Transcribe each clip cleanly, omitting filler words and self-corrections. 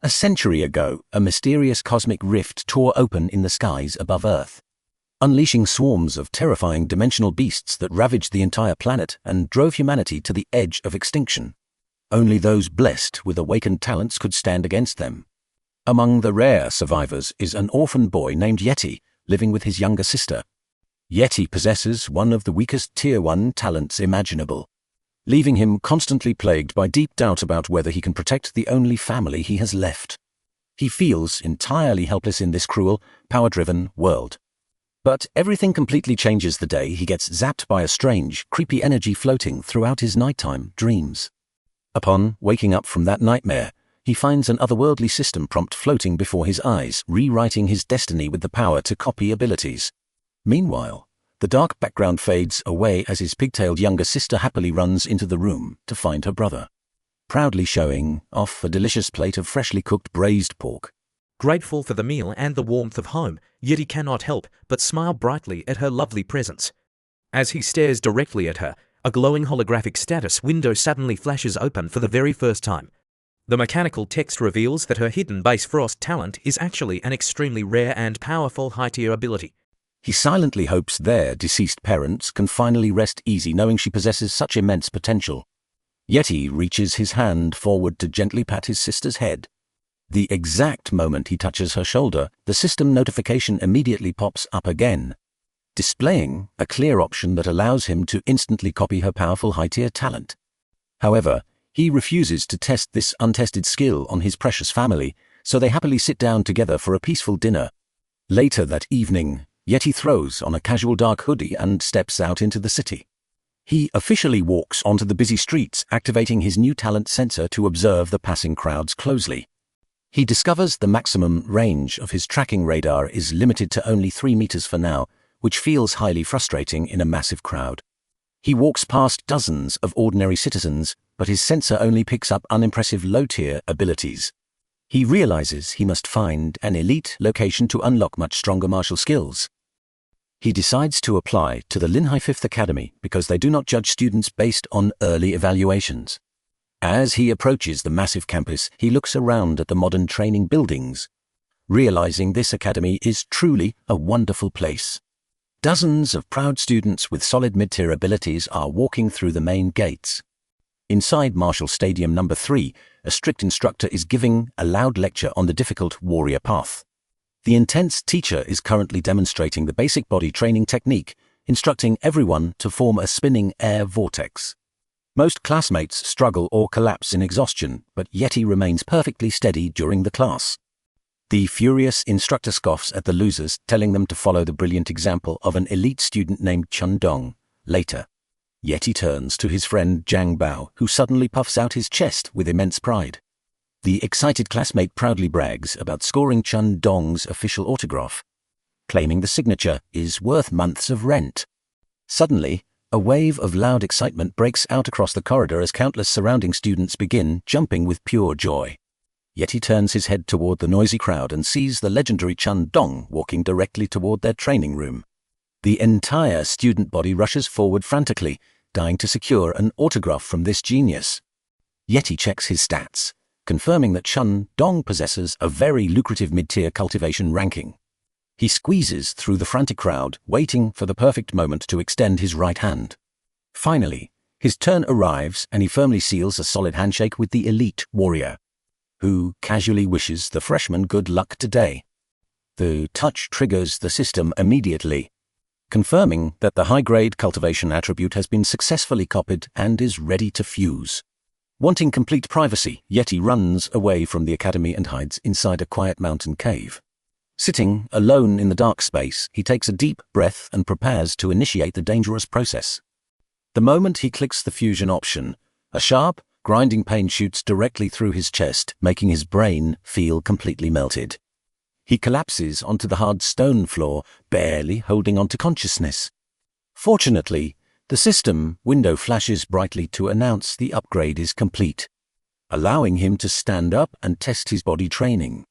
A century ago, a mysterious cosmic rift tore open in the skies above Earth, unleashing swarms of terrifying dimensional beasts that ravaged the entire planet and drove humanity to the edge of extinction. Only those blessed with awakened talents could stand against them. Among the rare survivors is an orphan boy named Yeti, living with his younger sister. Yeti possesses one of the weakest Tier 1 talents imaginable, leaving him constantly plagued by deep doubt about whether he can protect the only family he has left. He feels entirely helpless in this cruel, power-driven world. But everything completely changes the day he gets zapped by a strange, creepy energy floating throughout his nighttime dreams. Upon waking up from that nightmare, he finds an otherworldly system prompt floating before his eyes, rewriting his destiny with the power to copy abilities. Meanwhile, the dark background fades away as his pigtailed younger sister happily runs into the room to find her brother, proudly showing off a delicious plate of freshly cooked braised pork. Grateful for the meal and the warmth of home, Yeti cannot help but smile brightly at her lovely presence. As he stares directly at her, a glowing holographic status window suddenly flashes open for the very first time. The mechanical text reveals that her hidden base frost talent is actually an extremely rare and powerful high-tier ability. He silently hopes their deceased parents can finally rest easy knowing she possesses such immense potential. Yeti reaches his hand forward to gently pat his sister's head. The exact moment he touches her shoulder, the system notification immediately pops up again, displaying a clear option that allows him to instantly copy her powerful high-tier talent. However, he refuses to test this untested skill on his precious family, so they happily sit down together for a peaceful dinner. Later that evening, Yeti throws on a casual dark hoodie and steps out into the city. He officially walks onto the busy streets, activating his new talent sensor to observe the passing crowds closely. He discovers the maximum range of his tracking radar is limited to only 3 meters for now, which feels highly frustrating in a massive crowd. He walks past dozens of ordinary citizens, but his sensor only picks up unimpressive low-tier abilities. He realizes he must find an elite location to unlock much stronger martial skills. He decides to apply to the Linhai 5th Academy because they do not judge students based on early evaluations. As he approaches the massive campus, he looks around at the modern training buildings, realizing this academy is truly a wonderful place. Dozens of proud students with solid mid-tier abilities are walking through the main gates. Inside Martial Stadium No. 3, a strict instructor is giving a loud lecture on the difficult warrior path. The intense teacher is currently demonstrating the basic body training technique, instructing everyone to form a spinning air vortex. Most classmates struggle or collapse in exhaustion, but Yeti remains perfectly steady during the class. The furious instructor scoffs at the losers, telling them to follow the brilliant example of an elite student named Chun Dong. Later, Yeti turns to his friend Zhang Bao, who suddenly puffs out his chest with immense pride. The excited classmate proudly brags about scoring Chun Dong's official autograph, claiming the signature is worth months of rent. Suddenly, a wave of loud excitement breaks out across the corridor as countless surrounding students begin jumping with pure joy. Yeti turns his head toward the noisy crowd and sees the legendary Chun Dong walking directly toward their training room. The entire student body rushes forward frantically, dying to secure an autograph from this genius. Yeti checks his stats, confirming that Chun Dong possesses a very lucrative mid-tier cultivation ranking. He squeezes through the frantic crowd, waiting for the perfect moment to extend his right hand. Finally, his turn arrives and he firmly seals a solid handshake with the elite warrior, who casually wishes the freshman good luck today. The touch triggers the system immediately, confirming that the high-grade cultivation attribute has been successfully copied and is ready to fuse. Wanting complete privacy, Yeti runs away from the academy and hides inside a quiet mountain cave. Sitting alone in the dark space, he takes a deep breath and prepares to initiate the dangerous process. The moment he clicks the fusion option, a sharp, grinding pain shoots directly through his chest, making his brain feel completely melted. He collapses onto the hard stone floor, barely holding on to consciousness. Fortunately, the system window flashes brightly to announce the upgrade is complete, allowing him to stand up and test his body training.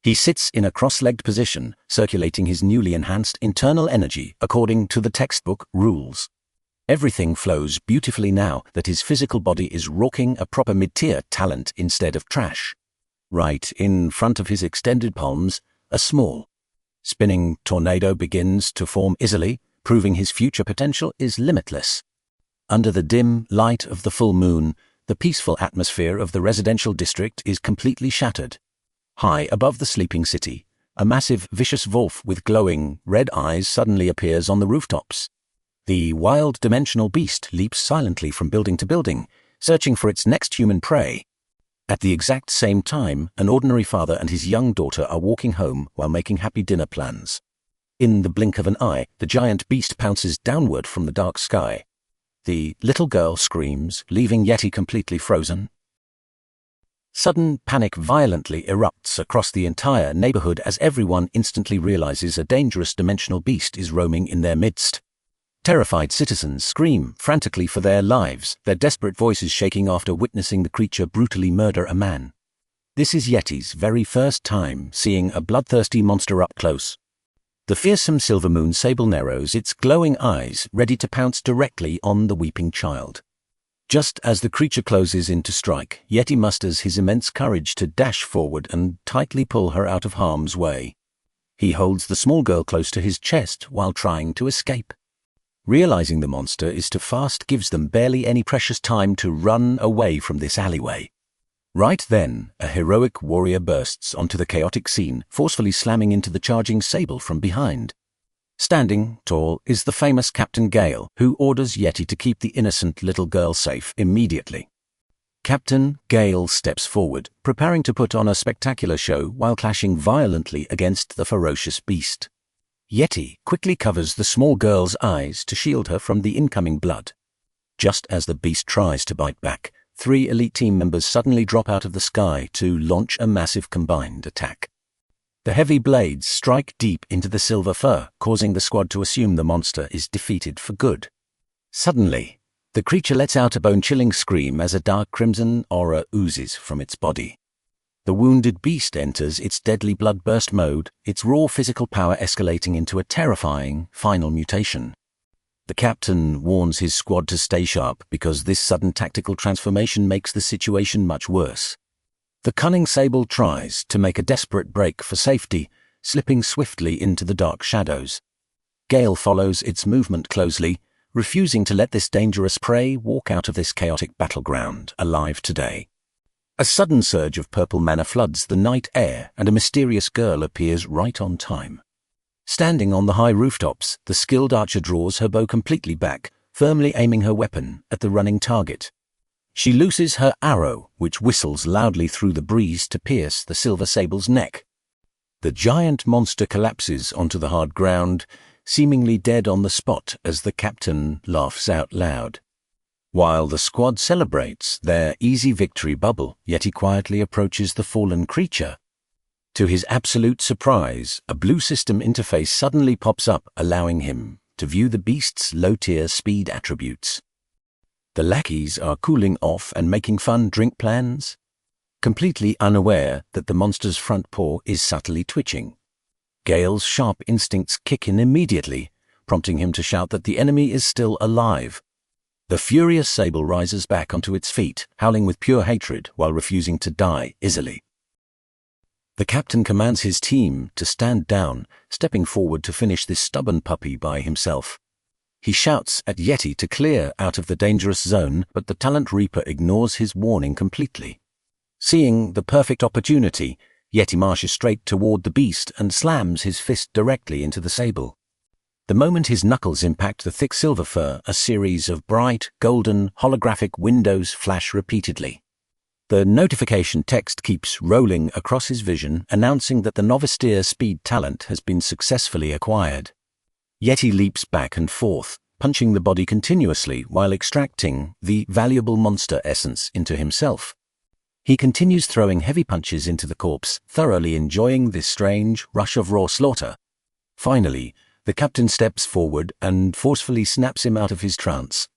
He sits in a cross-legged position, circulating his newly enhanced internal energy according to the textbook rules. Everything flows beautifully now that his physical body is rocking a proper mid-tier talent instead of trash. Right in front of his extended palms, a small, spinning tornado begins to form easily, proving his future potential is limitless. Under the dim light of the full moon, the peaceful atmosphere of the residential district is completely shattered. High above the sleeping city, a massive vicious wolf with glowing red eyes suddenly appears on the rooftops. The wild dimensional beast leaps silently from building to building, searching for its next human prey. At the exact same time, an ordinary father and his young daughter are walking home while making happy dinner plans. In the blink of an eye, the giant beast pounces downward from the dark sky. The little girl screams, leaving Yeti completely frozen. Sudden panic violently erupts across the entire neighborhood as everyone instantly realizes a dangerous dimensional beast is roaming in their midst. Terrified citizens scream frantically for their lives, their desperate voices shaking after witnessing the creature brutally murder a man. This is Yeti's very first time seeing a bloodthirsty monster up close. The fearsome silver moon sable narrows its glowing eyes, ready to pounce directly on the weeping child. Just as the creature closes in to strike, Yeti musters his immense courage to dash forward and tightly pull her out of harm's way. He holds the small girl close to his chest while trying to escape. Realizing the monster is too fast gives them barely any precious time to run away from this alleyway. Right then, a heroic warrior bursts onto the chaotic scene, forcefully slamming into the charging sable from behind. Standing tall is the famous Captain Gale, who orders Yeti to keep the innocent little girl safe immediately. Captain Gale steps forward, preparing to put on a spectacular show while clashing violently against the ferocious beast. Yeti quickly covers the small girl's eyes to shield her from the incoming blood. Just as the beast tries to bite back, 3 elite team members suddenly drop out of the sky to launch a massive combined attack. The heavy blades strike deep into the silver fur, causing the squad to assume the monster is defeated for good. Suddenly, the creature lets out a bone-chilling scream as a dark crimson aura oozes from its body. The wounded beast enters its deadly bloodburst mode, its raw physical power escalating into a terrifying final mutation. The captain warns his squad to stay sharp because this sudden tactical transformation makes the situation much worse. The cunning sable tries to make a desperate break for safety, slipping swiftly into the dark shadows. Gale follows its movement closely, refusing to let this dangerous prey walk out of this chaotic battleground alive today. A sudden surge of purple mana floods the night air, and a mysterious girl appears right on time. Standing on the high rooftops, the skilled archer draws her bow completely back, firmly aiming her weapon at the running target. She looses her arrow, which whistles loudly through the breeze to pierce the silver sable's neck. The giant monster collapses onto the hard ground, seemingly dead on the spot as the captain laughs out loud. While the squad celebrates their easy victory bubble, Yeti quietly approaches the fallen creature. To his absolute surprise, a blue system interface suddenly pops up, allowing him to view the beast's low-tier speed attributes. The lackeys are cooling off and making fun drink plans, completely unaware that the monster's front paw is subtly twitching. Gale's sharp instincts kick in immediately, prompting him to shout that the enemy is still alive. The furious sable rises back onto its feet, howling with pure hatred while refusing to die easily. The captain commands his team to stand down, stepping forward to finish this stubborn puppy by himself. He shouts at Yeti to clear out of the dangerous zone, but the Talent Reaper ignores his warning completely. Seeing the perfect opportunity, Yeti marches straight toward the beast and slams his fist directly into the sable. The moment his knuckles impact the thick silver fur, a series of bright, golden, holographic windows flash repeatedly. The notification text keeps rolling across his vision, announcing that the novice tier speed talent has been successfully acquired. Yeti leaps back and forth, punching the body continuously while extracting the valuable monster essence into himself. He continues throwing heavy punches into the corpse, thoroughly enjoying this strange rush of raw slaughter. Finally, the captain steps forward and forcefully snaps him out of his trance,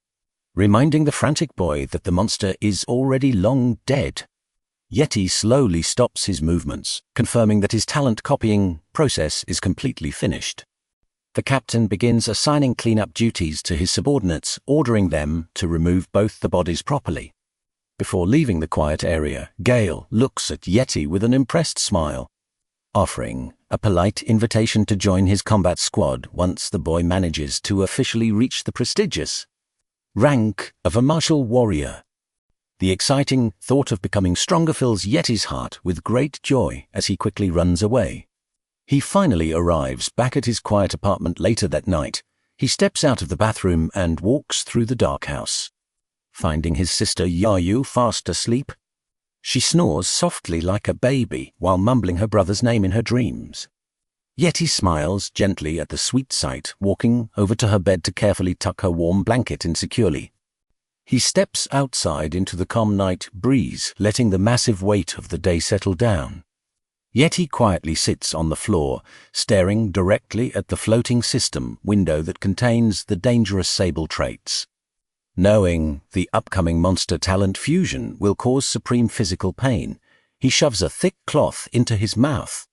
reminding the frantic boy that the monster is already long dead. Yeti slowly stops his movements, confirming that his talent copying process is completely finished. The captain begins assigning cleanup duties to his subordinates, ordering them to remove both the bodies properly. before leaving the quiet area, Gale looks at Yeti with an impressed smile, offering a polite invitation to join his combat squad once the boy manages to officially reach the prestigious rank of a martial warrior. The exciting thought of becoming stronger fills Yeti's heart with great joy as he quickly runs away. He finally arrives back at his quiet apartment later that night. He steps out of the bathroom and walks through the dark house. Finding his sister Yahello fast asleep, she snores softly like a baby while mumbling her brother's name in her dreams. Yeti smiles gently at the sweet sight, walking over to her bed to carefully tuck her warm blanket in securely. He steps outside into the calm night breeze, letting the massive weight of the day settle down. Yeti quietly sits on the floor, staring directly at the floating system window that contains the dangerous Sable traits. Knowing the upcoming monster talent fusion will cause supreme physical pain, he shoves a thick cloth into his mouth.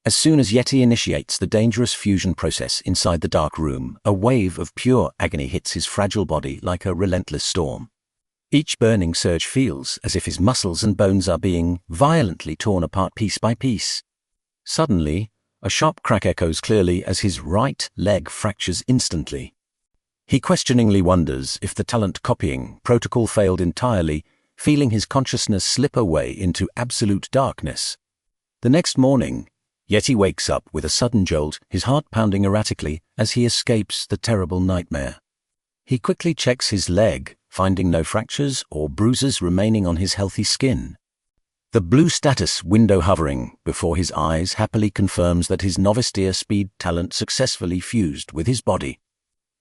As soon as Yeti initiates the dangerous fusion process inside the dark room, a wave of pure agony hits his fragile body like a relentless storm. Each burning surge feels as if his muscles and bones are being violently torn apart piece by piece. Suddenly, a sharp crack echoes clearly as his right leg fractures instantly. He questioningly wonders if the talent copying protocol failed entirely, feeling his consciousness slip away into absolute darkness. The next morning, Yeti wakes up with a sudden jolt, his heart pounding erratically as he escapes the terrible nightmare. He quickly checks his leg, finding no fractures or bruises remaining on his healthy skin. The blue status window hovering before his eyes happily confirms that his novice deer speed talent successfully fused with his body.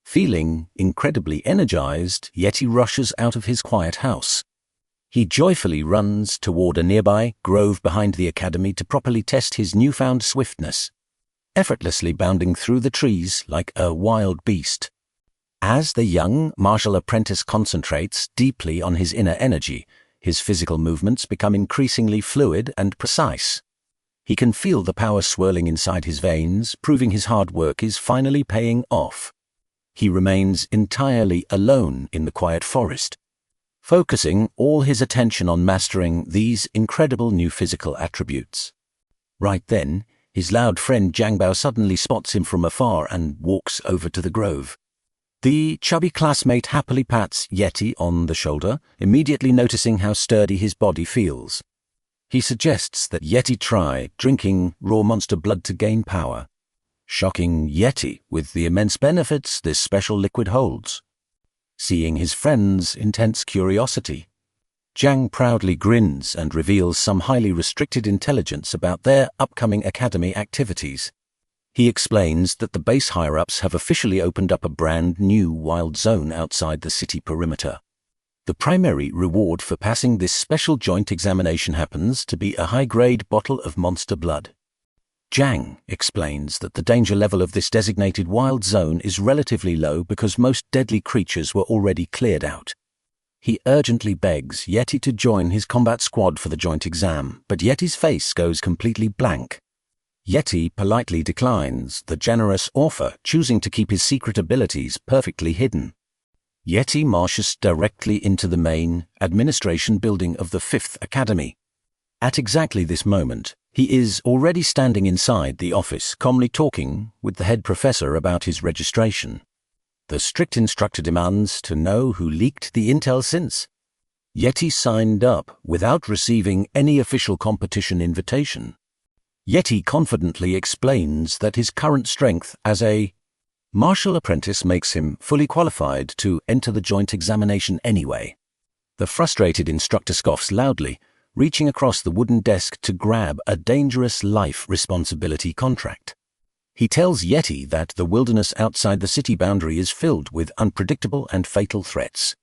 Feeling incredibly energized, Yeti rushes out of his quiet house. He joyfully runs toward a nearby grove behind the academy to properly test his newfound swiftness, effortlessly bounding through the trees like a wild beast. As the young martial apprentice concentrates deeply on his inner energy, his physical movements become increasingly fluid and precise. He can feel the power swirling inside his veins, proving his hard work is finally paying off. He remains entirely alone in the quiet forest, focusing all his attention on mastering these incredible new physical attributes. Right then, his loud friend Jangbao suddenly spots him from afar and walks over to the grove. The chubby classmate happily pats Yeti on the shoulder, immediately noticing how sturdy his body feels. He suggests that Yeti try drinking raw monster blood to gain power, shocking Yeti with the immense benefits this special liquid holds. Seeing his friend's intense curiosity, Jang proudly grins and reveals some highly restricted intelligence about their upcoming academy activities. He explains that the base higher-ups have officially opened up a brand new wild zone outside the city perimeter. The primary reward for passing this special joint examination happens to be a high-grade bottle of monster blood. Jang explains that the danger level of this designated wild zone is relatively low because most deadly creatures were already cleared out. He urgently begs Yeti to join his combat squad for the joint exam, but Yeti's face goes completely blank. Yeti politely declines the generous offer, choosing to keep his secret abilities perfectly hidden. Yeti marches directly into the main administration building of the 5th Academy. At exactly this moment, he is already standing inside the office, calmly talking with the head professor about his registration. The strict instructor demands to know who leaked the intel since Yeti signed up without receiving any official competition invitation. Yeti confidently explains that his current strength as a martial apprentice makes him fully qualified to enter the joint examination anyway. The frustrated instructor scoffs loudly, reaching across the wooden desk to grab a dangerous life responsibility contract. He tells Yeti that the wilderness outside the city boundary is filled with unpredictable and fatal threats.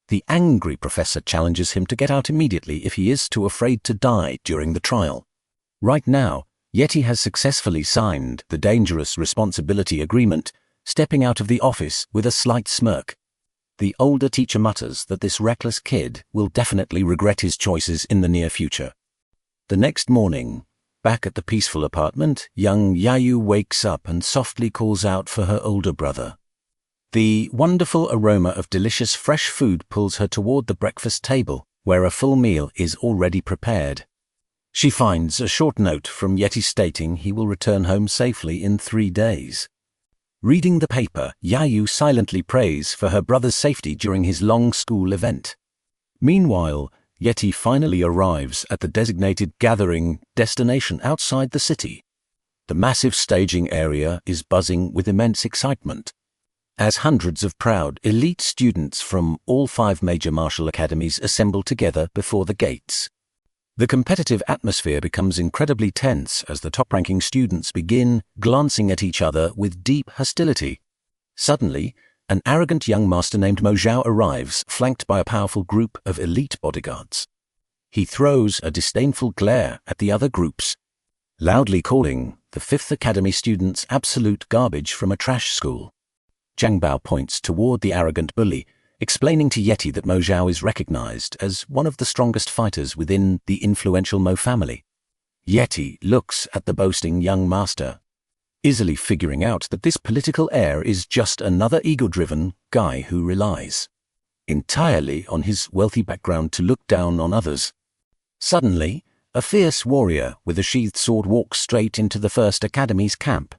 The angry professor challenges him to get out immediately if he is too afraid to die during the trial. Right now, Yeti has successfully signed the dangerous responsibility agreement, stepping out of the office with a slight smirk. The older teacher mutters that this reckless kid will definitely regret his choices in the near future. The next morning, back at the peaceful apartment, young Yayu wakes up and softly calls out for her older brother. The wonderful aroma of delicious fresh food pulls her toward the breakfast table, where a full meal is already prepared. She finds a short note from Yeti stating he will return home safely in 3 days. Reading the paper, Yayu silently prays for her brother's safety during his long school event. Meanwhile, Yeti finally arrives at the designated gathering destination outside the city. The massive staging area is buzzing with immense excitement, as hundreds of proud elite students from all 5 major martial academies assemble together before the gates. The competitive atmosphere becomes incredibly tense as the top-ranking students begin glancing at each other with deep hostility. Suddenly, an arrogant young master named Mo Zhao arrives, flanked by a powerful group of elite bodyguards. He throws a disdainful glare at the other groups, loudly calling the 5th Academy students absolute garbage from a trash school. Zhang Bao points toward the arrogant bully, explaining to Yeti that Mo Zhao is recognized as one of the strongest fighters within the influential Mo family. Yeti looks at the boasting young master, easily figuring out that this political heir is just another ego-driven guy who relies entirely on his wealthy background to look down on others. Suddenly, a fierce warrior with a sheathed sword walks straight into the 1st Academy's camp.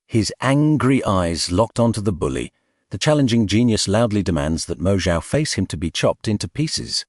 His angry eyes locked onto the bully, the challenging genius loudly demands that Mo Zhao face him to be chopped into pieces.